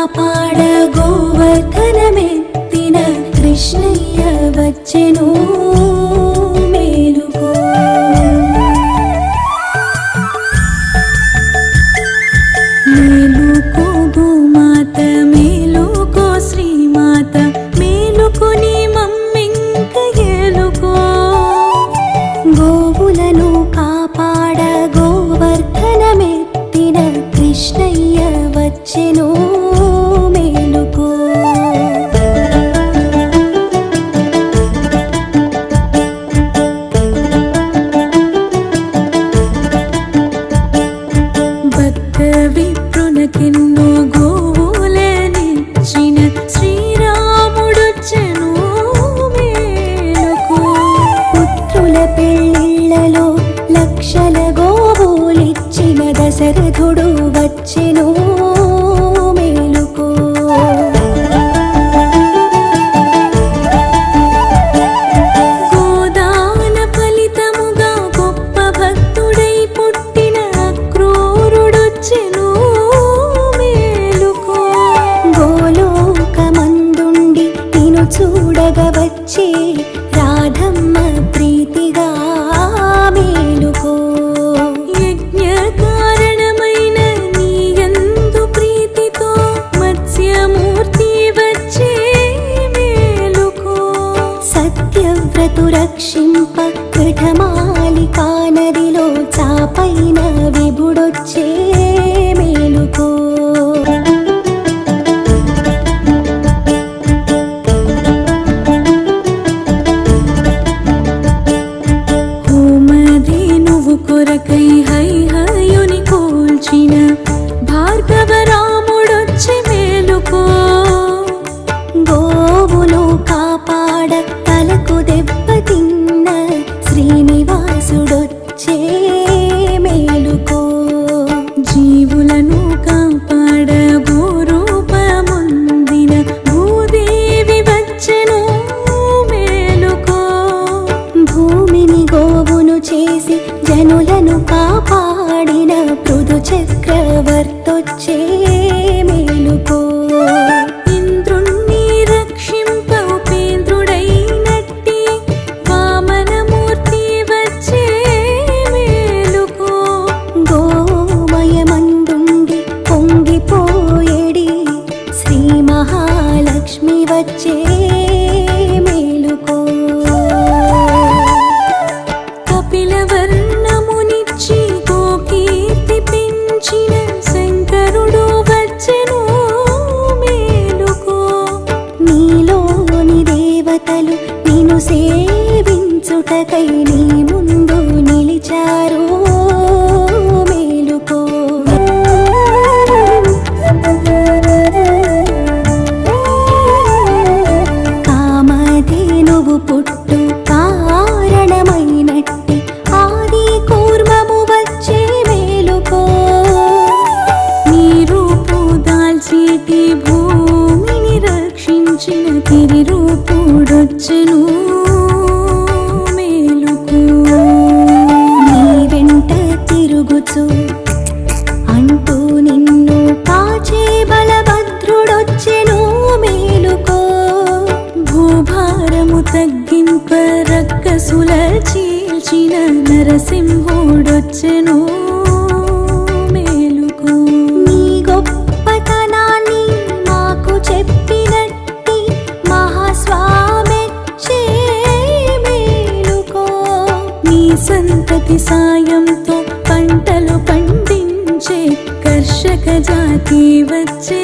కాపాడ గోవర్ధనమెత్తిన కృష్ణయ్య వచ్చెను మేలుకో. మేలుకో గోమాత మేలుకో శ్రీమాత మేలుకొని మమ్మింక ఏలుకో. గోవులను కాపాడ గోవర్ధనమెత్తిన కృష్ణయ్య వచ్చెను మేలుకో. భక్త విప్రునకెన్నో గోవులనిచ్చిన శ్రీరాముడొచ్చెను మేలుకో. పుత్రుల పెళ్ళిళ్ళలో లక్షల గోవులిచ్చిన దశరథుడు వచ్చెను మేలుకో. గోదాన ఫలితముగా గొప్ప భక్తుడై పుట్టిన అక్రూరుడొచ్చెను మేలుకో. గోలోకమందుండి నిన్ను చూడగా వచ్చే రాధమ్మ ప్రీతిగా మేలుకో. యజ్ఞ కారణమైన నీయందు ప్రీతితో మత్స్యమూర్తి వచ్చే మేలుకో. సత్యవ్రతు రక్షింప కఠమాలికా నదిలో చాపైన విభుడొచ్చే మేలుకో. హోమధేనువు కొరకై హైహయుని కోల్చిన భార్గవరాముడొచ్చె మేలుకో. గోవును కాపాడ తలకు దెబ్బ తిన్న శ్రీనివాసుడొచ్చే మేలుకో. జీవులను కాపాడ భూరూపముందిన భూదేవి వచ్చెను మేలుకో. భూమిని గోవును చేసి జనులను కాపాడిన పృథు చక్రవర్తొచ్చే మేలుకో. ఇంద్రుణ్ణి రక్షింప ఉపేంద్రుడైనట్టి వామనమూర్తి వచ్చే మేలుకో. గోమయమందుండి పొంగిపోయేడి శ్రీ మహాలక్ష్మి వచ్చే మేలుకో. కపిలవర్ణమునిచ్చి గోకీర్తి పెంచిన శంకరుడు వచ్చెను మేలుకో. నీలోని దేవతలు నిన్ను సేవించుటకై నీ ముందు నిలిచారు మేలుకో. కామధేనువు పుట్టు కారణమైనట్టి ఆది కూర్మము వచ్చే మేలుకో. నీ రూపు దాల్చేటి భూమిని రక్షించిన తిరిరూపుడొచ్చెను మేలుకో. నీ వెంట తిరుగుచు అంటూ నిన్ను కాచే బలభద్రుడొచ్చెను మేలుకో. భూభారము తగ్గింప రక్కసుల చీల్చిన నరసింహుడొచ్చెను మేలుకో. నీ గొప్పతనాన్ని మాకు చెప్పినట్టి మహాస్వామెచ్చే మేలుకో. నీ సంతతి సాయంతో పంటలు పండించే కర్షక జాతి వచ్చే